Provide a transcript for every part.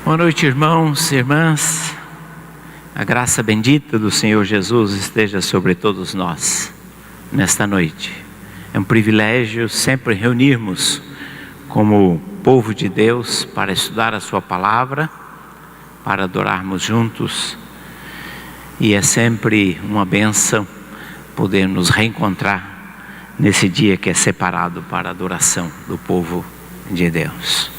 Boa noite, irmãos e irmãs. A graça bendita do Senhor Jesus esteja sobre todos nós nesta noite. É um privilégio sempre reunirmos como povo de Deus para estudar a sua palavra, para adorarmos juntos. E é sempre uma bênção poder nos reencontrar nesse dia que é separado para a adoração do povo de Deus.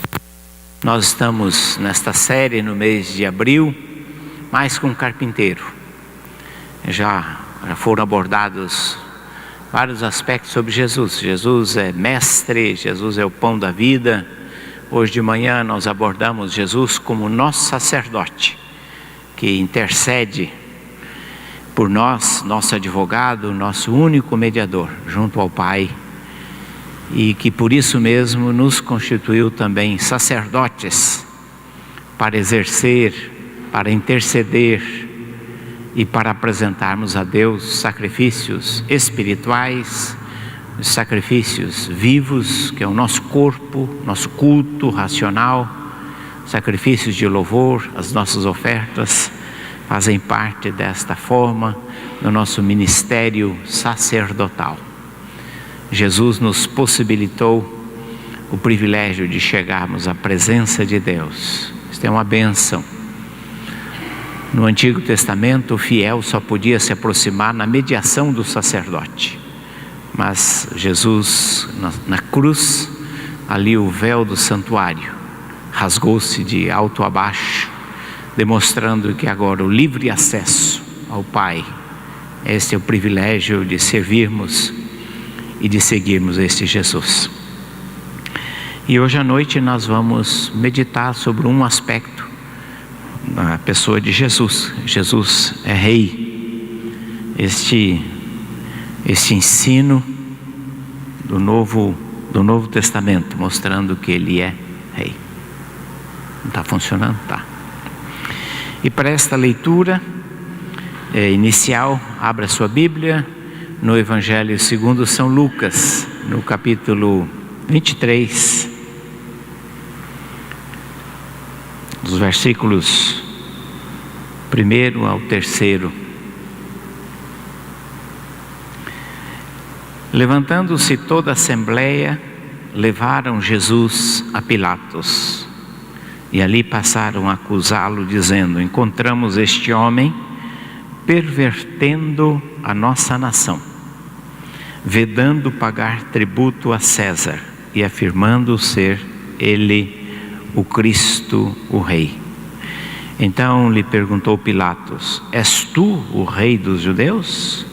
Nós estamos nesta série no mês de abril, mais com carpinteiro. Já foram abordados vários aspectos sobre Jesus. Jesus é mestre, Jesus é o pão da vida. Hoje de manhã nós abordamos Jesus como nosso sacerdote, que intercede por nós, nosso advogado, nosso único mediador junto ao Pai. E que por isso mesmo nos constituiu também sacerdotes para exercer, para interceder e para apresentarmos a Deus sacrifícios espirituais, sacrifícios vivos, que é o nosso corpo, nosso culto racional, sacrifícios de louvor. As nossas ofertas fazem parte desta forma do nosso ministério sacerdotal. Jesus nos possibilitou o privilégio de chegarmos à presença de Deus. Isso é uma bênção. No Antigo Testamento, o fiel só podia se aproximar na mediação do sacerdote. Mas Jesus, na cruz, ali o véu do santuário rasgou-se de alto a baixo, demonstrando que agora o livre acesso ao Pai, este é o privilégio de servirmos e de seguirmos este Jesus. E hoje à noite nós vamos meditar sobre um aspecto da pessoa de Jesus. Jesus é rei. Este ensino do Novo Testamento, mostrando que ele é rei. Não está funcionando? Tá. E para esta leitura inicial, abra sua Bíblia no Evangelho segundo São Lucas, no capítulo 23, dos versículos 1 ao 3. Levantando-se toda a assembleia, levaram Jesus a Pilatos, e ali passaram a acusá-lo, dizendo: encontramos este homem pervertendo a nossa nação, vedando pagar tributo a César e afirmando ser ele o Cristo, o Rei. Então lhe perguntou Pilatos: és tu o Rei dos judeus?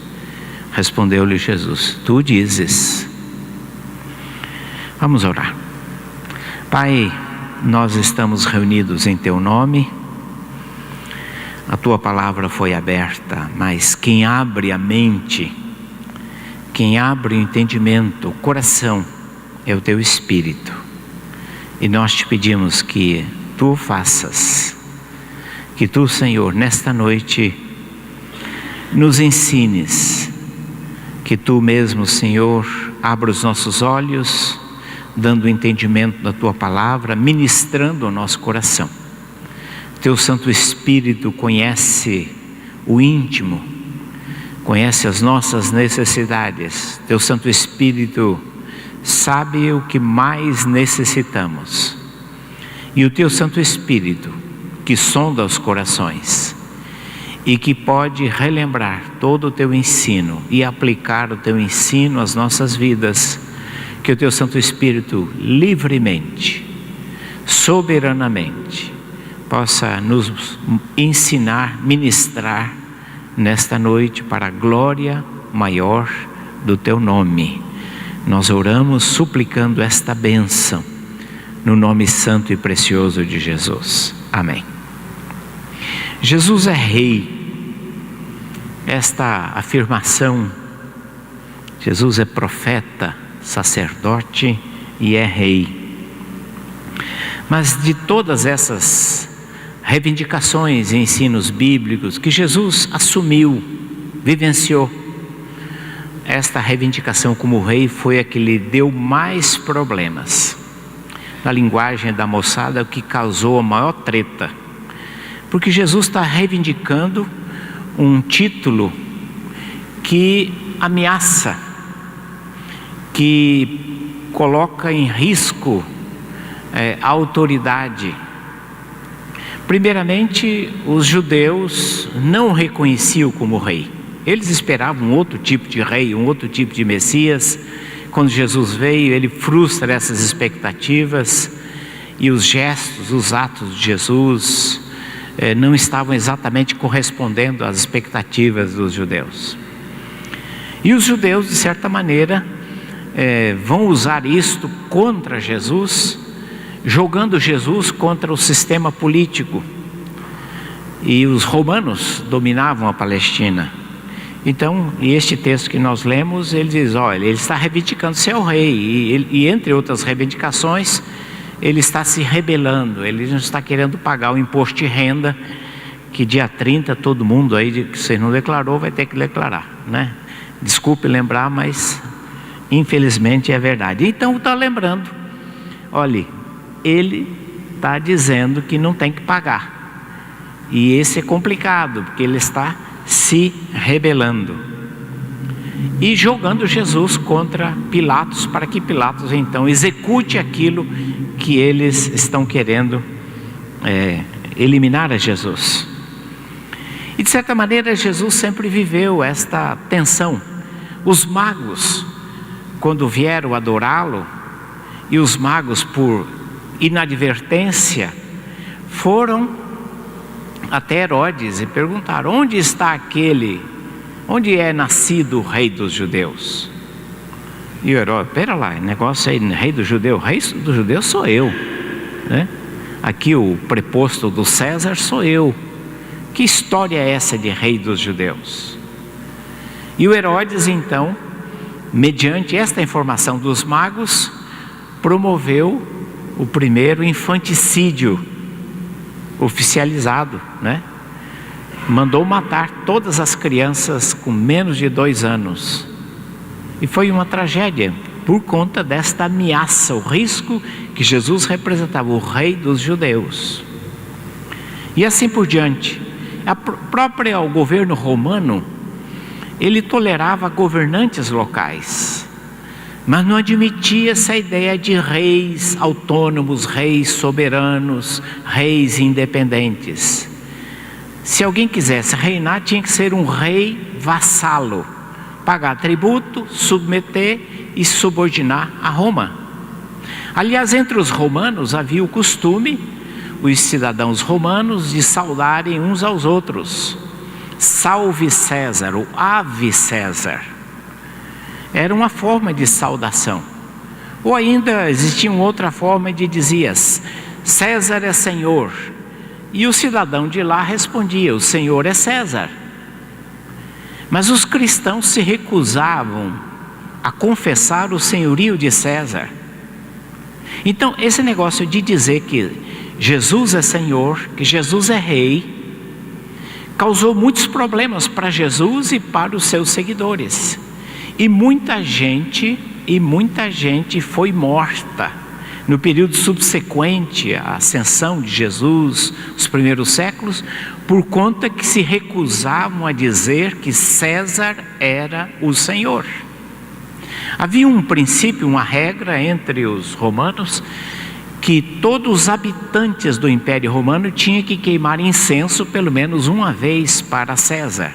Respondeu-lhe Jesus: tu dizes. Vamos orar. Pai, nós estamos reunidos em teu nome. A tua palavra foi aberta, mas quem abre a mente, quem abre o entendimento, o coração, é o teu Espírito. E nós te pedimos que tu o faças, que tu, Senhor, nesta noite nos ensines, que tu mesmo, Senhor, abra os nossos olhos, dando entendimento da tua palavra, ministrando o nosso coração. Teu Santo Espírito conhece o íntimo, conhece as nossas necessidades. Teu Santo Espírito sabe o que mais necessitamos. E o Teu Santo Espírito, que sonda os corações e que pode relembrar todo o Teu ensino e aplicar o Teu ensino às nossas vidas, que o Teu Santo Espírito livremente, soberanamente, possa nos ensinar, ministrar nesta noite para a glória maior do Teu nome. Nós oramos suplicando esta bênção no nome santo e precioso de Jesus. Amém. Jesus é Rei. Esta afirmação, Jesus é profeta, sacerdote e é Rei. Mas de todas essas reivindicações e ensinos bíblicos que Jesus assumiu, vivenciou, esta reivindicação como rei foi a que lhe deu mais problemas. na linguagem da moçada, o que causou a maior treta. Porque Jesus está reivindicando um título que ameaça, que coloca em risco a autoridade. Primeiramente, os judeus não o reconheciam como rei. Eles esperavam um outro tipo de rei, um outro tipo de Messias. Quando Jesus veio, ele frustra essas expectativas, e os gestos, os atos de Jesus não estavam exatamente correspondendo às expectativas dos judeus. E os judeus, de certa maneira, vão usar isto contra Jesus, jogando Jesus contra o sistema político. E os romanos dominavam a Palestina. Então, este texto que nós lemos, ele diz, olha, ele está reivindicando ser o rei, e entre outras reivindicações, ele está se rebelando, ele não está querendo pagar o imposto de renda, que dia 30 todo mundo aí, que você não declarou, vai ter que declarar, né? Desculpe lembrar, mas infelizmente é verdade. Então está lembrando, olha, ele está dizendo que não tem que pagar, e esse é complicado, porque ele está se rebelando e jogando Jesus contra Pilatos, para que Pilatos então execute aquilo que eles estão querendo eliminar a Jesus. E de certa maneira Jesus sempre viveu esta tensão. Os magos, quando vieram adorá-lo, e os magos por inadvertência foram até Herodes e perguntaram, onde está aquele, onde é nascido o rei dos judeus? E o Herodes, pera lá, negócio aí, rei do judeu, rei do judeu sou eu, né? Aqui o preposto do César sou eu. Que história é essa de rei dos judeus? E o Herodes então, mediante esta informação dos magos, promoveu o primeiro infanticídio oficializado, né? Mandou matar todas as crianças com menos de 2 anos. E foi uma tragédia por conta desta ameaça, o risco que Jesus representava, o rei dos judeus. E assim por diante. O governo romano, ele tolerava governantes locais, mas não admitia essa ideia de reis autônomos, reis soberanos, reis independentes. Se alguém quisesse reinar, tinha que ser um rei vassalo, pagar tributo, submeter e subordinar a Roma. Aliás, entre os romanos havia o costume, os cidadãos romanos, de saudarem uns aos outros. Salve César, ou Ave César. Era uma forma de saudação. Ou ainda existia outra forma de dizer, César é Senhor. E o cidadão de lá respondia, o Senhor é César. Mas os cristãos se recusavam a confessar o senhorio de César. Então esse negócio de dizer que Jesus é Senhor, que Jesus é Rei, causou muitos problemas para Jesus e para os seus seguidores. E muita gente foi morta no período subsequente à ascensão de Jesus, os primeiros séculos, por conta que se recusavam a dizer que César era o Senhor. Havia um princípio, uma regra entre os romanos, que todos os habitantes do Império Romano tinham que queimar incenso pelo menos uma vez para César,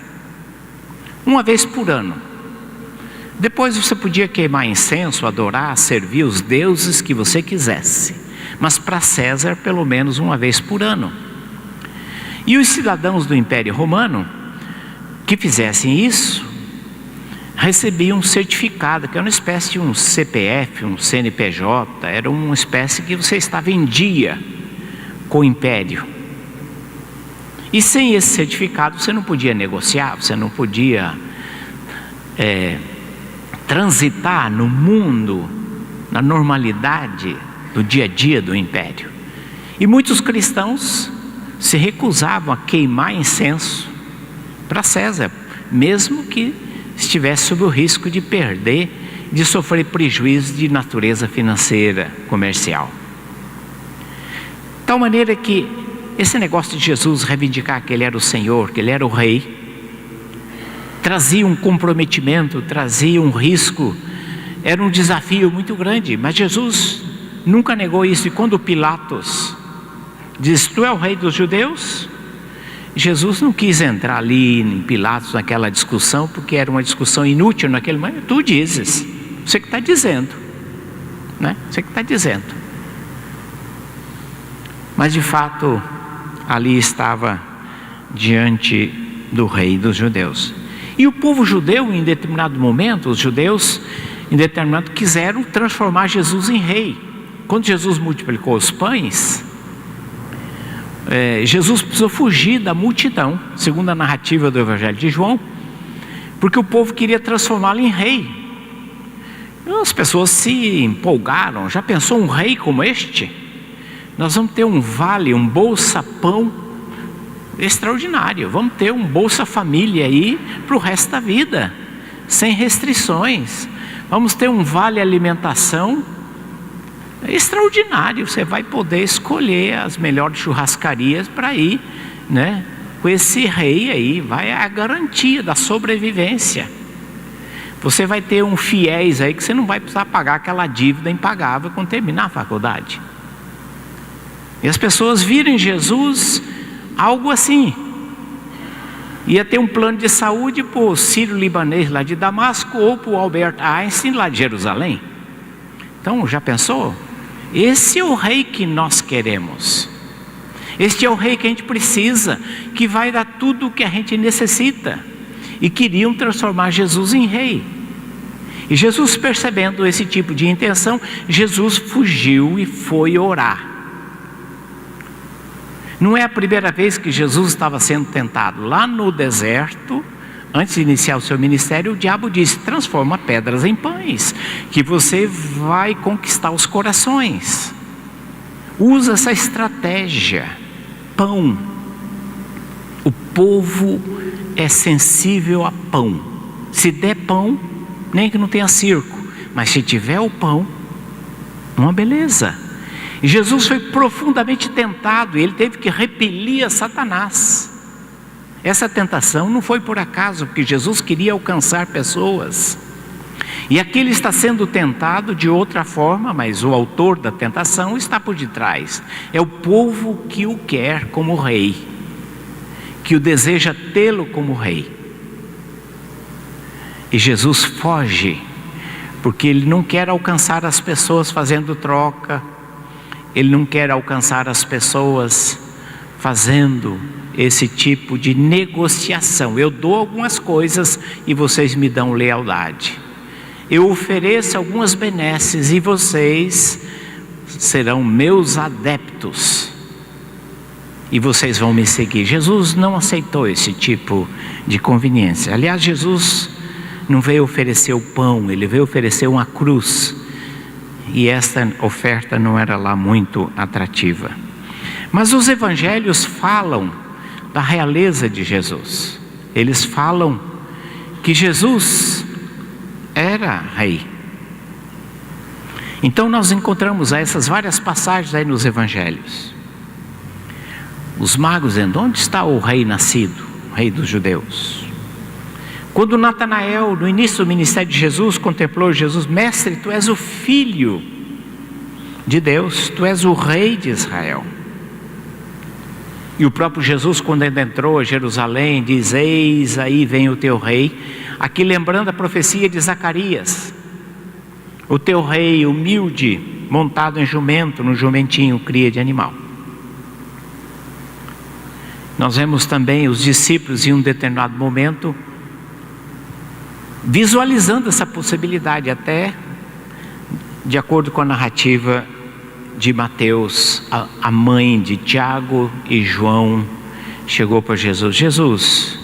uma vez por ano. Depois você podia queimar incenso, adorar, servir os deuses que você quisesse, mas para César pelo menos uma vez por ano. E os cidadãos do Império Romano que fizessem isso recebiam um certificado, que era uma espécie de um CPF, um CNPJ, era uma espécie que você estava em dia com o Império. E sem esse certificado você não podia negociar, você não podia transitar no mundo, na normalidade do dia a dia do Império. E muitos cristãos se recusavam a queimar incenso para César, mesmo que estivesse sob o risco de perder, de sofrer prejuízo de natureza financeira, comercial. tal maneira que esse negócio de Jesus reivindicar que Ele era o Senhor, que Ele era o Rei, trazia um comprometimento, trazia um risco, era um desafio muito grande. Mas Jesus nunca negou isso. E quando Pilatos diz: tu é o Rei dos judeus? Jesus não quis entrar ali em Pilatos naquela discussão, porque era uma discussão inútil naquele momento. Tu dizes, você que está dizendo, né? Você que está dizendo. Mas de fato ali estava diante do Rei dos judeus. E o povo judeu, em determinado momento, os judeus em determinado quiseram transformar Jesus em rei. Quando Jesus multiplicou os pães, Jesus precisou fugir da multidão, segundo a narrativa do Evangelho de João, porque o povo queria transformá-lo em rei. As pessoas se empolgaram. Já pensou um rei como este? Nós vamos ter um vale, um Bolsa Pão extraordinário. Vamos ter um Bolsa Família aí para o resto da vida, sem restrições. Vamos ter um vale alimentação extraordinário. Você vai poder escolher as melhores churrascarias para ir, né? Com esse rei aí, vai a garantia da sobrevivência. Você vai ter um fiéis aí que você não vai precisar pagar aquela dívida impagável quando terminar a faculdade. E as pessoas viram em Jesus algo assim. Ia ter um plano de saúde para o sírio-libanês lá de Damasco, ou para o Albert Einstein lá de Jerusalém. Então, já pensou? Esse é o rei que nós queremos. Este é o rei que a gente precisa, que vai dar tudo o que a gente necessita. E queriam transformar Jesus em rei. E Jesus, percebendo esse tipo de intenção, Jesus fugiu e foi orar. Não é a primeira vez que Jesus estava sendo tentado. Lá no deserto, antes de iniciar o seu ministério, o diabo disse: transforma pedras em pães, que você vai conquistar os corações. Usa essa estratégia. Pão. O povo é sensível a pão. Se der pão, nem que não tenha circo, mas se tiver o pão, uma beleza. E Jesus foi profundamente tentado, e ele teve que repelir a Satanás. Essa tentação não foi por acaso, porque Jesus queria alcançar pessoas. E aqui ele está sendo tentado de outra forma, mas o autor da tentação está por detrás. É o povo que o quer como rei, que o deseja tê-lo como rei. E Jesus foge, porque ele não quer alcançar as pessoas fazendo troca. Ele não quer alcançar as pessoas fazendo esse tipo de negociação. Eu dou algumas coisas e vocês me dão lealdade. Eu ofereço algumas benesses e vocês serão meus adeptos. E vocês vão me seguir. Jesus não aceitou esse tipo de conveniência. Aliás, Jesus não veio oferecer o pão, ele veio oferecer uma cruz. E esta oferta não era lá muito atrativa. Mas os evangelhos falam da realeza de Jesus. Eles falam que Jesus era rei. Então nós encontramos essas várias passagens aí nos evangelhos. Os magos dizendo: onde está o rei nascido, o rei dos judeus? Quando Natanael, no início do ministério de Jesus, contemplou Jesus: mestre, tu és o filho de Deus, tu és o rei de Israel. E o próprio Jesus, quando ele entrou a Jerusalém, diz: eis aí vem o teu rei. Aqui lembrando a profecia de Zacarias: o teu rei humilde, montado em jumento, no jumentinho, cria de animal. Nós vemos também os discípulos em um determinado momento visualizando essa possibilidade, até de acordo com a narrativa de Mateus, a mãe de Tiago e João chegou para Jesus: Jesus,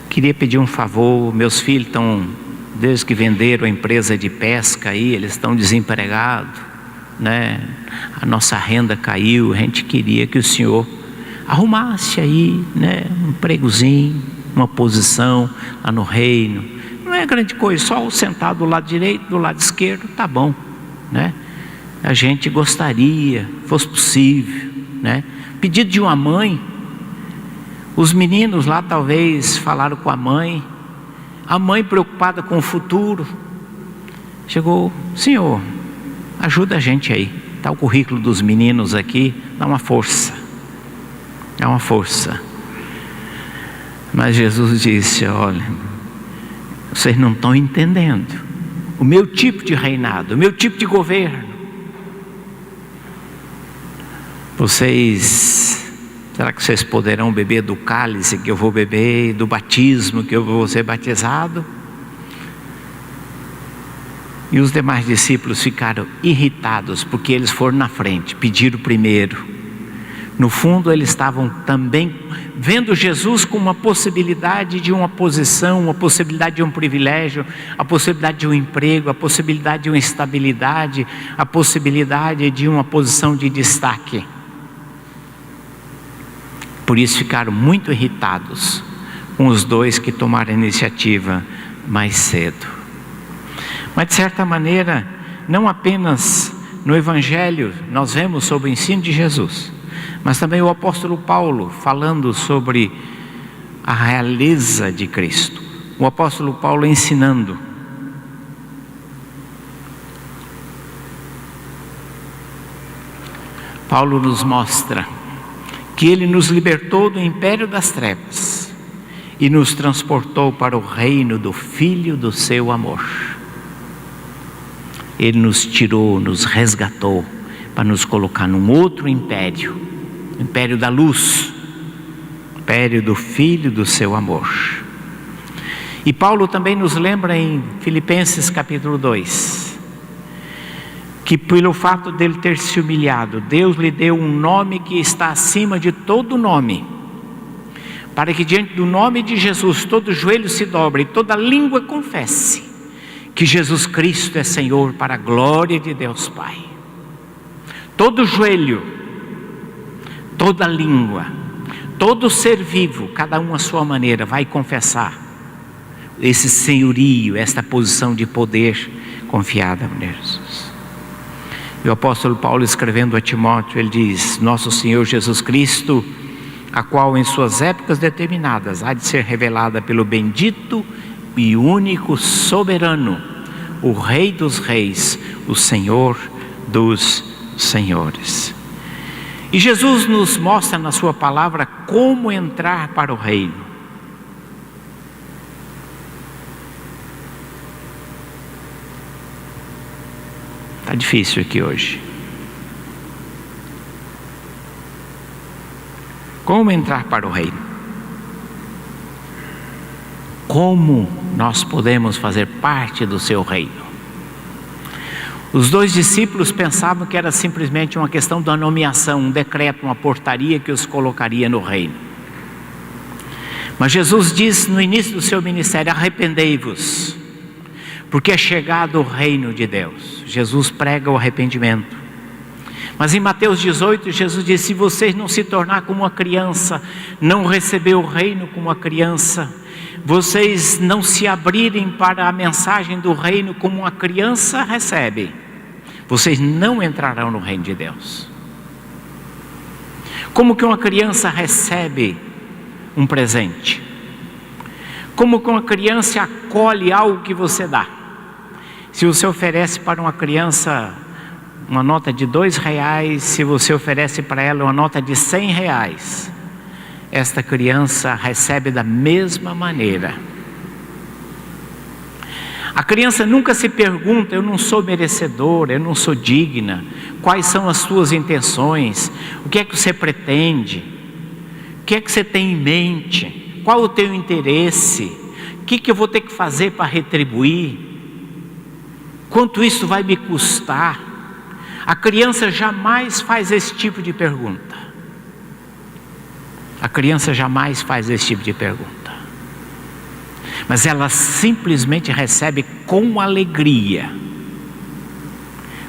queria pedir um favor, meus filhos estão, desde que venderam a empresa de pesca aí, eles estão desempregados, né? A nossa renda caiu, a gente queria que o senhor arrumasse aí, né, um empregozinho, uma posição lá no reino. Não é grande coisa, só sentado do lado direito, do lado esquerdo, tá bom, né? A gente gostaria, fosse possível. né? Pedido de uma mãe. Os meninos lá talvez falaram com a mãe preocupada com o futuro, chegou: Senhor, ajuda a gente aí, está o currículo dos meninos aqui, dá uma força. Mas Jesus disse: olha, vocês não estão entendendo o meu tipo de reinado, o meu tipo de governo. Será que vocês poderão beber do cálice que eu vou beber, do batismo que eu vou ser batizado? E os demais discípulos ficaram irritados, porque eles foram na frente, pediram primeiro. No fundo, eles estavam também vendo Jesus como uma possibilidade de uma posição, uma possibilidade de um privilégio, a possibilidade de um emprego, a possibilidade de uma estabilidade, a possibilidade de uma posição de destaque. Por isso ficaram muito irritados com os dois que tomaram a iniciativa mais cedo. Mas de certa maneira, não apenas no Evangelho nós vemos sobre o ensino de Jesus, mas também o apóstolo Paulo falando sobre a realeza de Cristo. O apóstolo Paulo ensinando. Paulo nos mostra que Ele nos libertou do império das trevas e nos transportou para o reino do Filho do seu amor. Ele nos tirou, nos resgatou para nos colocar num outro império, o império da luz, o império do Filho do seu amor. E Paulo também nos lembra em Filipenses capítulo 2, que pelo fato dele ter se humilhado, Deus lhe deu um nome que está acima de todo nome, para que diante do nome de Jesus todo joelho se dobre e toda língua confesse que Jesus Cristo é Senhor, para a glória de Deus Pai. Todo joelho, toda língua, todo ser vivo, cada um à sua maneira, vai confessar esse senhorio, esta posição de poder confiada em Jesus. E o apóstolo Paulo, escrevendo a Timóteo, ele diz: nosso Senhor Jesus Cristo, a qual em suas épocas determinadas há de ser revelada pelo bendito e único soberano, o Rei dos reis, o Senhor dos senhores. E Jesus nos mostra na sua palavra como entrar para o reino. Está difícil aqui hoje. Como entrar para o reino? Como nós podemos fazer parte do seu reino? Os dois discípulos pensavam que era simplesmente uma questão da nomeação, um decreto, uma portaria que os colocaria no reino. Mas Jesus diz no início do seu ministério: arrependei-vos, porque é chegado o reino de Deus. Jesus prega o arrependimento. Mas em Mateus 18, Jesus diz: se vocês não se tornar como uma criança, não receber o reino como uma criança, vocês não se abrirem para a mensagem do reino como uma criança recebe, vocês não entrarão no reino de Deus. Como que uma criança recebe um presente? Como que uma criança acolhe algo que você dá? Se você oferece para uma criança uma nota de R$2, se você oferece para ela uma nota de R$100, esta criança recebe da mesma maneira. A criança nunca se pergunta: eu não sou merecedora, eu não sou digna, quais são as suas intenções, o que é que você pretende, o que é que você tem em mente, qual o teu interesse, o que eu vou ter que fazer para retribuir, quanto isso vai me custar. A criança jamais faz esse tipo de pergunta. A criança jamais faz esse tipo de pergunta. Mas ela simplesmente recebe com alegria,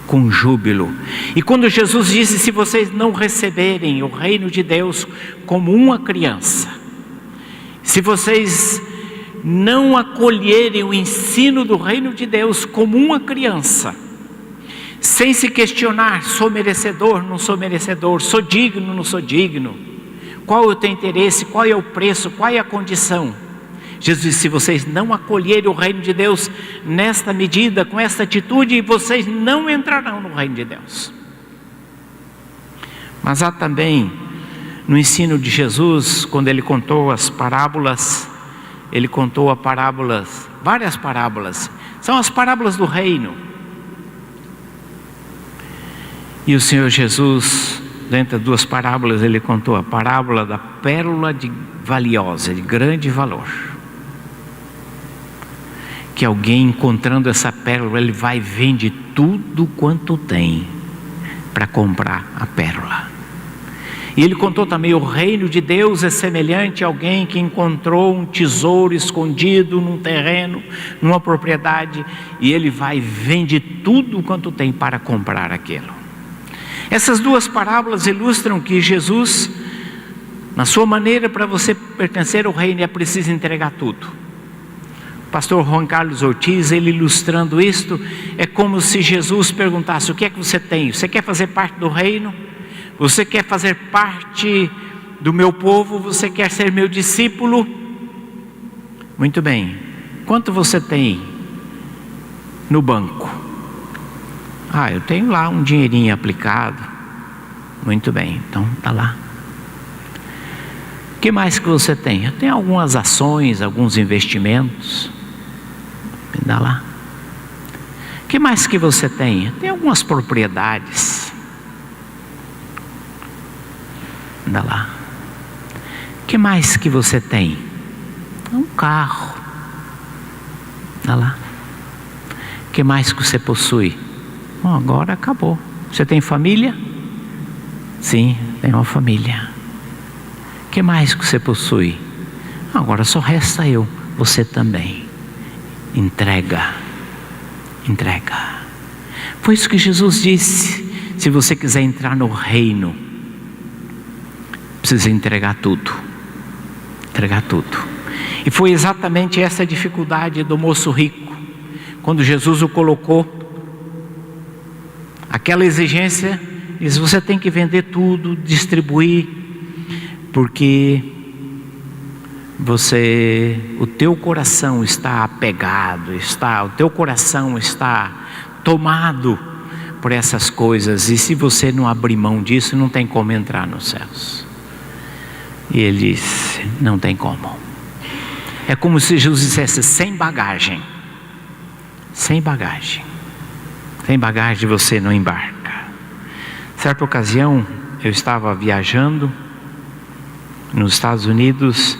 com júbilo. E quando Jesus disse: se vocês não receberem o reino de Deus como uma criança, se vocês não acolherem o ensino do reino de Deus como uma criança, sem se questionar: sou merecedor, não sou merecedor, sou digno, não sou digno, qual é o teu interesse, qual é o preço, qual é a condição. Jesus disse: se vocês não acolherem o reino de Deus nesta medida, com esta atitude, vocês não entrarão no reino de Deus. Mas há também no ensino de Jesus, quando ele contou as parábolas, ele contou várias parábolas, são as parábolas do reino. E o Senhor Jesus, dentre duas parábolas, ele contou a parábola da pérola valiosa, de grande valor. Que alguém encontrando essa pérola, ele vai e vende tudo quanto tem para comprar a pérola. E ele contou também: o reino de Deus é semelhante a alguém que encontrou um tesouro escondido num terreno, numa propriedade, e ele vai e vende tudo quanto tem para comprar aquilo. Essas duas parábolas ilustram que Jesus, na sua maneira, para você pertencer ao reino, é preciso entregar tudo. O pastor Juan Carlos Ortiz, ele ilustrando isto, é como se Jesus perguntasse: o que é que você tem? Você quer fazer parte do reino? Você quer fazer parte do meu povo? Você quer ser meu discípulo? Muito bem. Quanto você tem no banco? Eu tenho lá um dinheirinho aplicado. Muito bem, então está lá. O que mais que você tem? Eu tenho algumas ações, alguns investimentos. Me dá lá. O que mais que você tem? Eu tenho algumas propriedades. Anda lá. O que mais que você tem? Um carro. Anda lá. O que mais que você possui? Agora acabou. Você tem família? Sim, tem uma família. O que mais que você possui? Agora só resta eu. Você também. Entrega. Entrega. Foi isso que Jesus disse: se você quiser entrar no reino, precisa entregar tudo. Entregar tudo. E foi exatamente essa a dificuldade do moço rico. Quando Jesus o colocou, aquela exigência, diz: você tem que vender tudo, distribuir, porque o teu coração está apegado, o teu coração está tomado por essas coisas, e se você não abrir mão disso, não tem como entrar nos céus. E ele disse: não tem como. É como se Jesus dissesse: sem bagagem. Sem bagagem. Sem bagagem você não embarca. Certa ocasião, eu estava viajando nos Estados Unidos,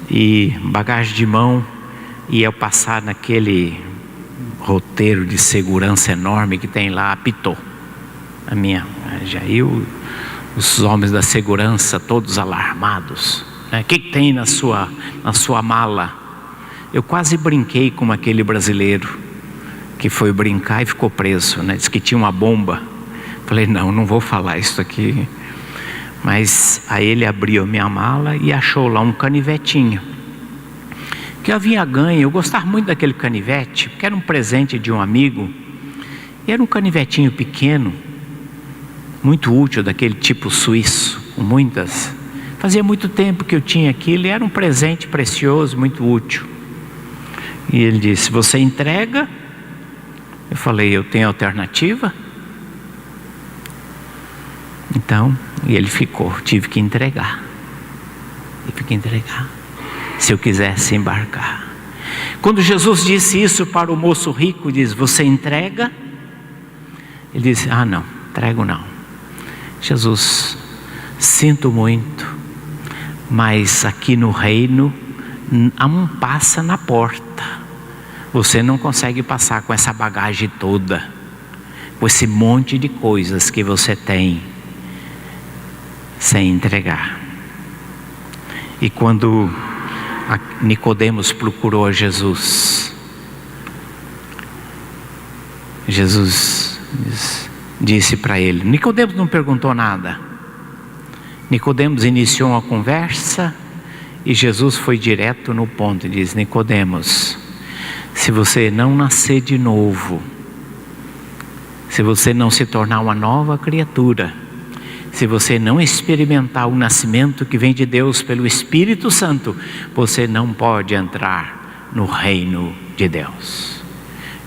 e bagagem de mão, e eu passar naquele roteiro de segurança enorme que tem lá, apitou. Os homens da segurança todos alarmados, né? O que tem na sua mala? Eu quase brinquei com aquele brasileiro que foi brincar e ficou preso, né? Disse que tinha uma bomba. Falei: não vou falar isso aqui. Mas aí ele abriu a minha mala e achou lá um canivetinho que eu havia ganho. Eu gostava muito daquele canivete, porque era um presente de um amigo. E era um canivetinho pequeno, muito útil, daquele tipo suíço, com muitas. Fazia muito tempo que eu tinha aquilo, e era um presente precioso, muito útil. E ele disse: você entrega? Eu falei: eu tenho alternativa? Então, e ele ficou, tive que entregar. Se eu quisesse embarcar. Quando Jesus disse isso para o moço rico, diz: você entrega? Ele disse: não, entrego não. Jesus, sinto muito, mas aqui no reino há um passa na porta. Você não consegue passar com essa bagagem toda, com esse monte de coisas que você tem, sem entregar. E quando Nicodemos procurou a Jesus, Jesus disse para ele, Nicodemos não perguntou nada. Nicodemos iniciou uma conversa e Jesus foi direto no ponto e diz: Nicodemos, se você não nascer de novo, se você não se tornar uma nova criatura, se você não experimentar o nascimento que vem de Deus pelo Espírito Santo, você não pode entrar no reino de Deus.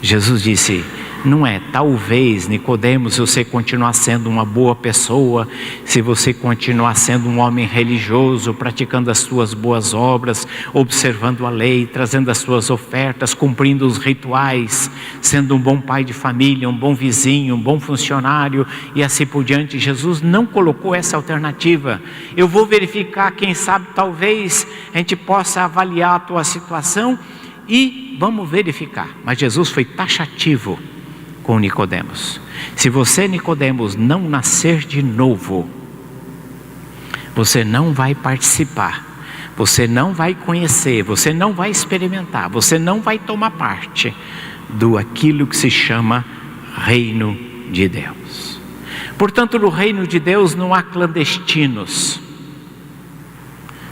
Jesus disse: não é, talvez, Nicodemos, se você continuar sendo uma boa pessoa, se você continuar sendo um homem religioso, praticando as suas boas obras, observando a lei, trazendo as suas ofertas, cumprindo os rituais, sendo um bom pai de família, um bom vizinho, um bom funcionário e assim por diante. Jesus não colocou essa alternativa. Eu vou verificar, quem sabe, talvez a gente possa avaliar a tua situação e vamos verificar. Mas Jesus foi taxativo com Nicodemos. Se você, Nicodemos, não nascer de novo, você não vai participar, você não vai conhecer, você não vai experimentar, você não vai tomar parte do aquilo que se chama reino de Deus. Portanto, no reino de Deus não há clandestinos.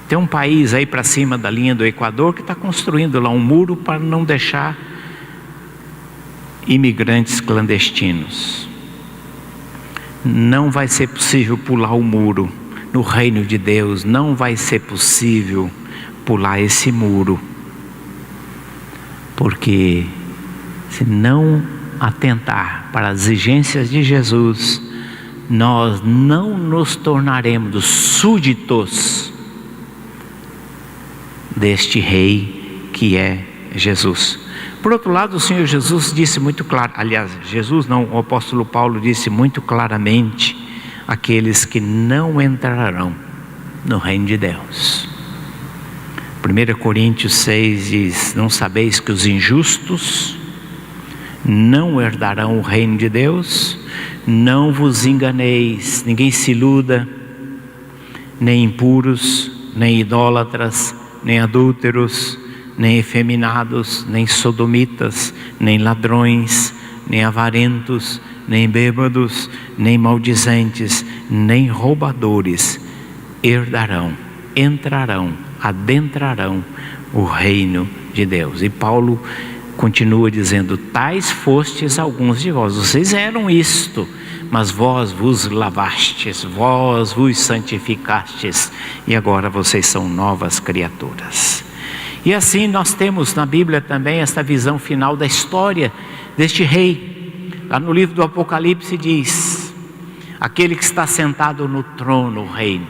Tem um país aí para cima da linha do Equador que está construindo lá um muro para não deixar imigrantes clandestinos. Não vai ser possível pular o muro. No reino de Deus não vai ser possível pular esse muro, porque se não atentar para as exigências de Jesus, nós não nos tornaremos súditos deste rei que é Jesus. Por outro lado, o Senhor Jesus disse muito claro, aliás, Jesus não, o apóstolo Paulo disse muito claramente: aqueles que não entrarão no reino de Deus. 1 Coríntios 6 diz: não sabeis que os injustos não herdarão o reino de Deus? Não vos enganeis, ninguém se iluda, nem impuros, nem idólatras, nem adúlteros, nem efeminados, nem sodomitas, nem ladrões, nem avarentos, nem bêbados, nem maldizentes, nem roubadores herdarão, entrarão, adentrarão o reino de Deus. E Paulo continua dizendo: tais fostes alguns de vós, vocês eram isto, mas vós vos lavastes, vós vos santificastes, e agora vocês são novas criaturas. E assim nós temos na Bíblia também esta visão final da história deste rei. Lá no livro do Apocalipse diz: aquele que está sentado no trono, o reino,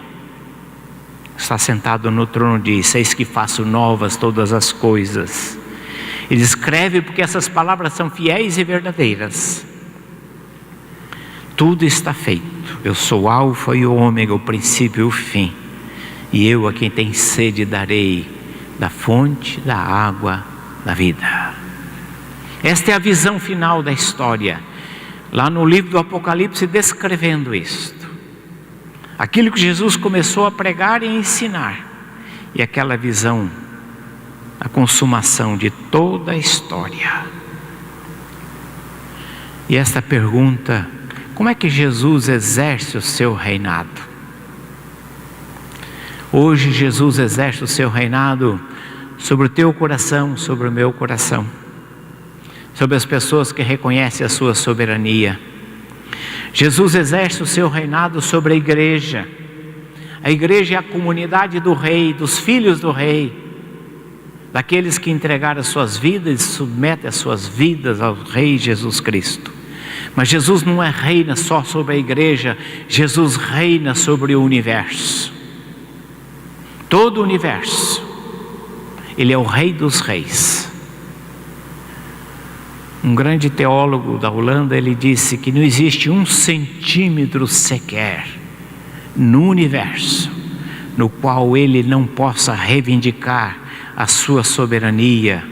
está sentado no trono, diz: eis que faço novas todas as coisas. Ele escreve porque essas palavras são fiéis e verdadeiras. Tudo está feito. Eu sou o Alfa e o Ômega, o princípio e o fim. E eu a quem tem sede darei da fonte da água da vida. Esta é a visão final da história, lá no livro do Apocalipse, descrevendo isto. Aquilo que Jesus começou a pregar e ensinar, e aquela visão, a consumação de toda a história. E esta pergunta: como é que Jesus exerce o seu reinado? Hoje Jesus exerce o seu reinado sobre o teu coração, sobre o meu coração, sobre as pessoas que reconhecem a sua soberania. Jesus exerce o seu reinado sobre a igreja. A igreja é a comunidade do rei, dos filhos do rei, daqueles que entregaram as suas vidas e submetem as suas vidas ao rei Jesus Cristo. Mas Jesus não reina só sobre a igreja, Jesus reina sobre o universo. Todo o universo. Ele é o rei dos reis. Um grande teólogo da Holanda, ele disse que não existe 1 centímetro sequer no universo no qual ele não possa reivindicar a sua soberania,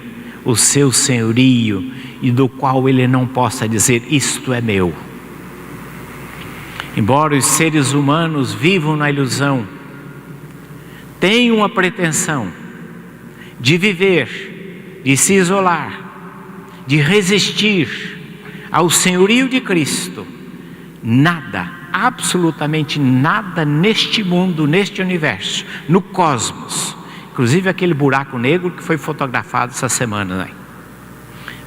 o seu senhorio, e do qual ele não possa dizer: isto é meu. Embora os seres humanos vivam na ilusão, tenham a pretensão de viver, de se isolar, de resistir ao senhorio de Cristo, nada, absolutamente nada neste mundo, neste universo, no cosmos, inclusive aquele buraco negro que foi fotografado essa semana, né?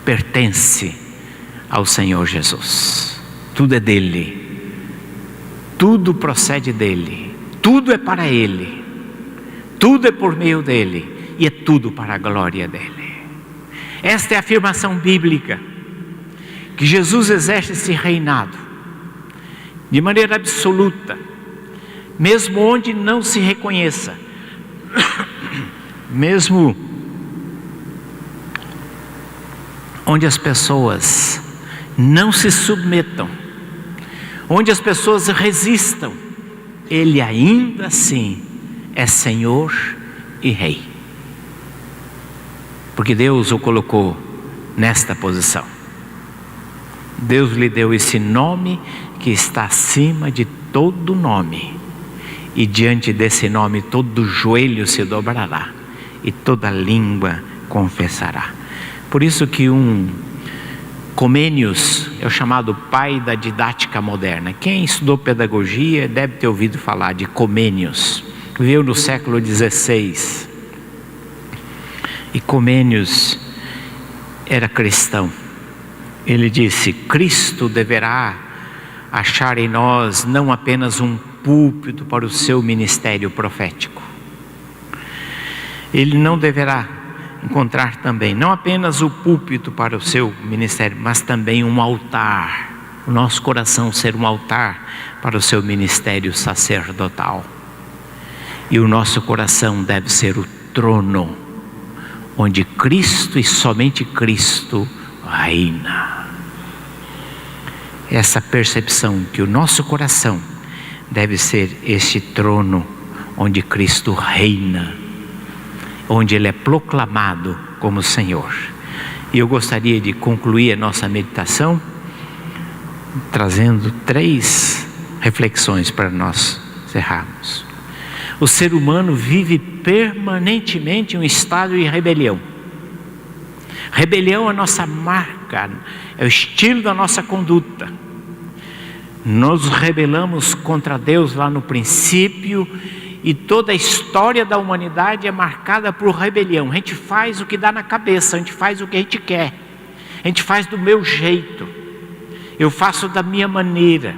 Pertence ao Senhor Jesus. tudo é dele, tudo procede dele, tudo é para ele, tudo é por meio dele e é tudo para a glória dele. Esta é a afirmação bíblica, que Jesus exerce esse reinado de maneira absoluta, mesmo onde não se reconheça, mesmo onde as pessoas não se submetam, onde as pessoas resistam, Ele ainda assim é Senhor e Rei, porque Deus o colocou nesta posição. Deus lhe deu esse nome que está acima de todo nome, e diante desse nome todo joelho se dobrará e toda língua confessará. Por isso que Comênios é o chamado pai da didática moderna. Quem estudou pedagogia deve ter ouvido falar de Comênios. Viveu no século XVI. E Comênios era cristão. Ele disse: Cristo deverá achar em nós não apenas um púlpito para o seu ministério profético. Ele não deverá encontrar também não apenas o púlpito para o seu ministério, mas também um altar, o nosso coração ser um altar para o seu ministério sacerdotal. E o nosso coração deve ser o trono onde Cristo e somente Cristo reina. Essa percepção que o nosso coração deve ser este trono onde Cristo reina, onde Ele é proclamado como Senhor. E eu gostaria de concluir a nossa meditação trazendo 3 reflexões para nós encerrarmos. O ser humano vive permanentemente em um estado de rebelião. Rebelião é a nossa marca, é o estilo da nossa conduta. Nós rebelamos contra Deus lá no princípio, e toda a história da humanidade é marcada por rebelião. A gente faz o que dá na cabeça, a gente faz o que a gente quer, a gente faz do meu jeito, eu faço da minha maneira.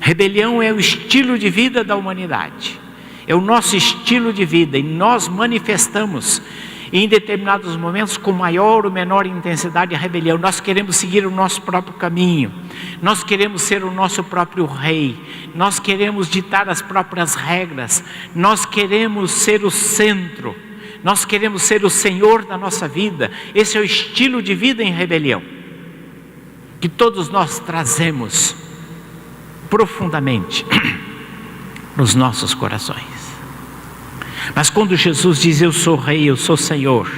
Rebelião é o estilo de vida da humanidade, é o nosso estilo de vida, e nós manifestamos em determinados momentos com maior ou menor intensidade a rebelião. Nós queremos seguir o nosso próprio caminho, nós queremos ser o nosso próprio rei, nós queremos ditar as próprias regras, nós queremos ser o centro, nós queremos ser o Senhor da nossa vida. Esse é o estilo de vida em rebelião que todos nós trazemos profundamente nos nossos corações. Mas quando Jesus diz: eu sou rei, eu sou Senhor,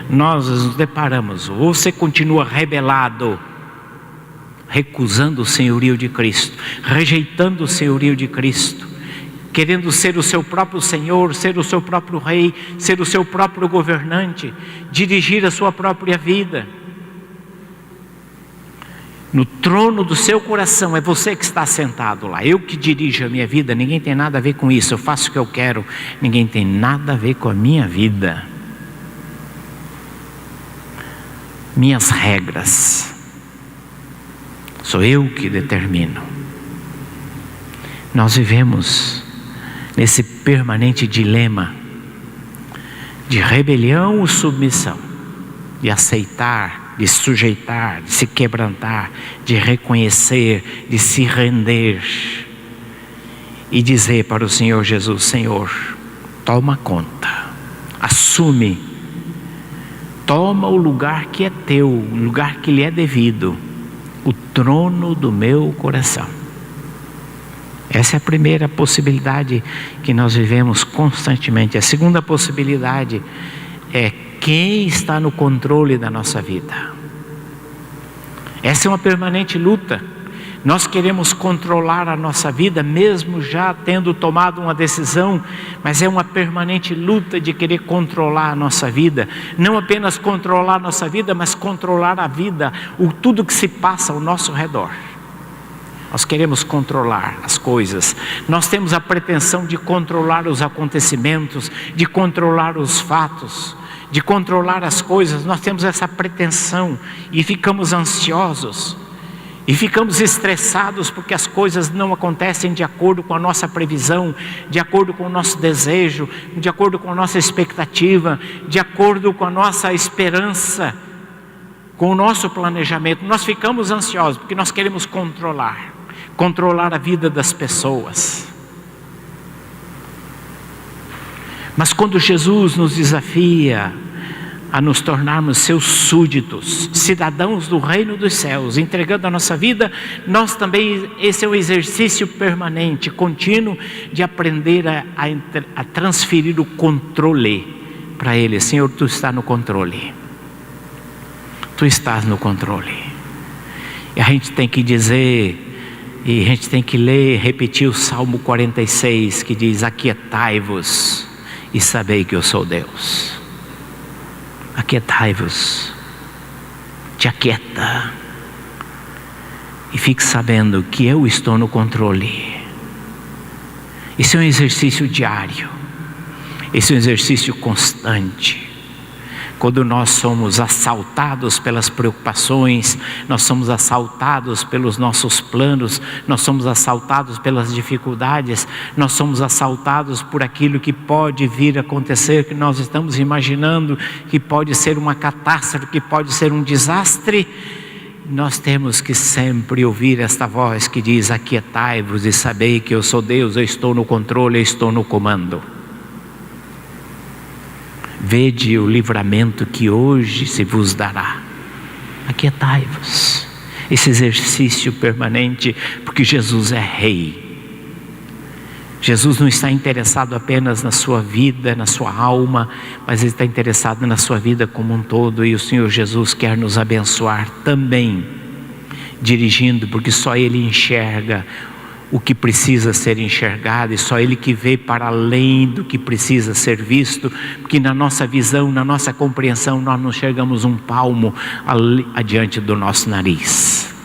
nós nos deparamos, ou você continua rebelado, recusando o senhorio de Cristo, rejeitando o senhorio de Cristo, querendo ser o seu próprio Senhor, ser o seu próprio rei, ser o seu próprio governante, dirigir a sua própria vida. No trono do seu coração é você que está sentado lá. Eu que dirijo a minha vida, ninguém tem nada a ver com isso. Eu faço o que eu quero, ninguém tem nada a ver com a minha vida. Minhas regras, sou eu que determino. Nós vivemos nesse permanente dilema de rebelião ou submissão, de aceitar, de sujeitar, de se quebrantar, de reconhecer, de se render e dizer para o Senhor Jesus: Senhor, toma conta, assume, toma o lugar que é teu, o lugar que lhe é devido, o trono do meu coração. Essa é a primeira possibilidade que nós vivemos constantemente. A segunda possibilidade é quem está no controle da nossa vida. Essa é uma permanente luta. Nós queremos controlar a nossa vida, mesmo já tendo tomado uma decisão, mas é uma permanente luta de querer controlar a nossa vida. Não apenas controlar a nossa vida, mas controlar a vida, tudo que se passa ao nosso redor. Nós queremos controlar as coisas. Nós temos a pretensão de controlar os acontecimentos, de controlar os fatos, de controlar as coisas. Nós temos essa pretensão e ficamos ansiosos. E ficamos estressados porque as coisas não acontecem de acordo com a nossa previsão, de acordo com o nosso desejo, de acordo com a nossa expectativa, de acordo com a nossa esperança, com o nosso planejamento. Nós ficamos ansiosos porque nós queremos controlar a vida das pessoas. Mas quando Jesus nos desafia a nos tornarmos seus súditos, cidadãos do reino dos céus, entregando a nossa vida, nós também, esse é um exercício permanente, contínuo, de aprender a transferir o controle para Ele. Senhor, Tu estás no controle. Tu estás no controle. E a gente tem que dizer, e a gente tem que ler, repetir o Salmo 46, que diz: aquietai-vos e sabei que eu sou Deus. Aquietai-vos, te aquieta e fique sabendo que eu estou no controle. Isso é um exercício diário, esse é um exercício constante. Quando nós somos assaltados pelas preocupações, nós somos assaltados pelos nossos planos, nós somos assaltados pelas dificuldades, nós somos assaltados por aquilo que pode vir a acontecer, que nós estamos imaginando que pode ser uma catástrofe, que pode ser um desastre. Nós temos que sempre ouvir esta voz que diz: aquietai-vos e sabei que eu sou Deus, eu estou no controle, eu estou no comando. Vede o livramento que hoje se vos dará. Aquietai-vos. Esse exercício permanente, porque Jesus é Rei. Jesus não está interessado apenas na sua vida, na sua alma, mas Ele está interessado na sua vida como um todo. E o Senhor Jesus quer nos abençoar também, dirigindo, porque só Ele enxerga o que precisa ser enxergado, e só Ele que vê para além do que precisa ser visto, porque na nossa visão, na nossa compreensão, nós não enxergamos um palmo ali, adiante do nosso nariz.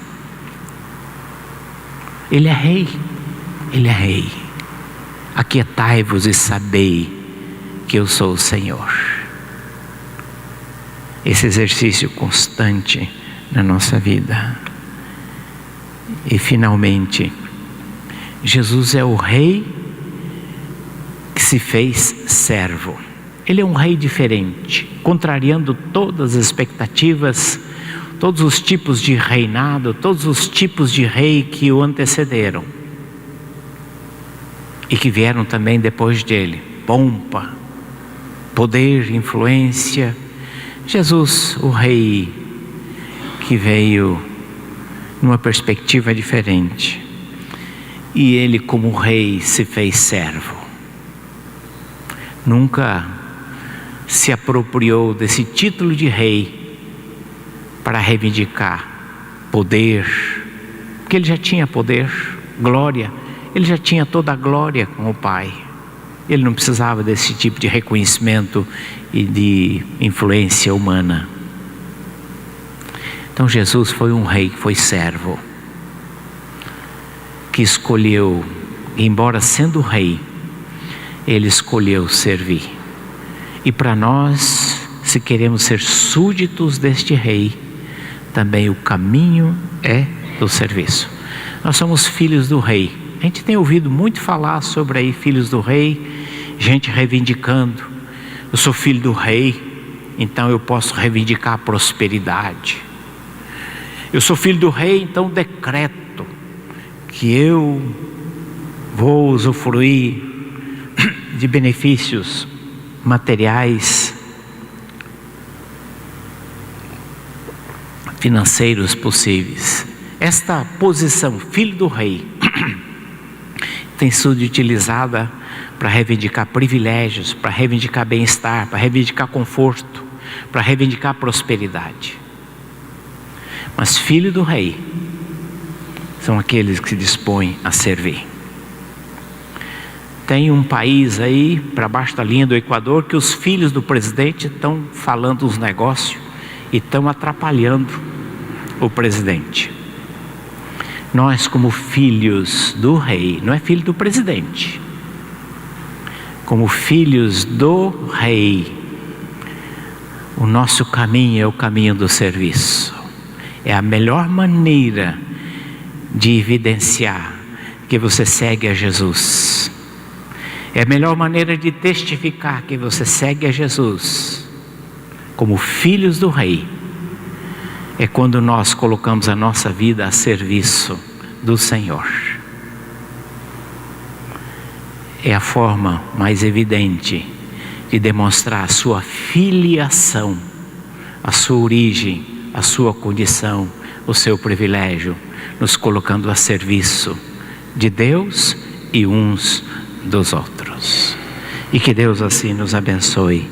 Ele é Rei, Ele é Rei. Aquietai-vos e sabei que eu sou o Senhor. Esse exercício constante na nossa vida. E finalmente, Jesus é o Rei que se fez servo. Ele é um Rei diferente, contrariando todas as expectativas, todos os tipos de reinado, todos os tipos de rei que o antecederam e que vieram também depois dele. Pompa, poder, influência. Jesus, o Rei que veio numa perspectiva diferente. E Ele, como Rei, se fez servo. Nunca se apropriou desse título de Rei para reivindicar poder, porque Ele já tinha poder, glória. Ele já tinha toda a glória com o Pai. Ele não precisava desse tipo de reconhecimento e de influência humana. Então Jesus foi um Rei que foi servo, que escolheu, embora sendo Rei, Ele escolheu servir. E para nós, se queremos ser súditos deste Rei, também o caminho é do serviço. Nós somos filhos do Rei. A gente tem ouvido muito falar sobre aí filhos do Rei, gente reivindicando: eu sou filho do Rei, então eu posso reivindicar a prosperidade. Eu sou filho do Rei, então decreto que eu vou usufruir de benefícios materiais, financeiros possíveis. Esta posição, filho do Rei, tem sido utilizada para reivindicar privilégios, para reivindicar bem-estar, para reivindicar conforto, para reivindicar prosperidade. Mas filho do Rei são aqueles que se dispõem a servir. Tem um país aí, para baixo da linha do Equador, que os filhos do presidente estão falando os negócios e estão atrapalhando o presidente. Nós, como filhos do Rei, não é filho do presidente, como filhos do Rei, o nosso caminho é o caminho do serviço. É a melhor maneira de evidenciar que você segue a Jesus. É a melhor maneira de testificar que você segue a Jesus como filhos do Rei. É quando nós colocamos a nossa vida a serviço do Senhor. É a forma mais evidente de demonstrar a sua filiação, a sua origem, a sua condição, o seu privilégio, nos colocando a serviço de Deus e uns dos outros. E que Deus assim nos abençoe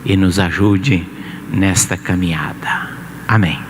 e nos ajude nesta caminhada. Amém.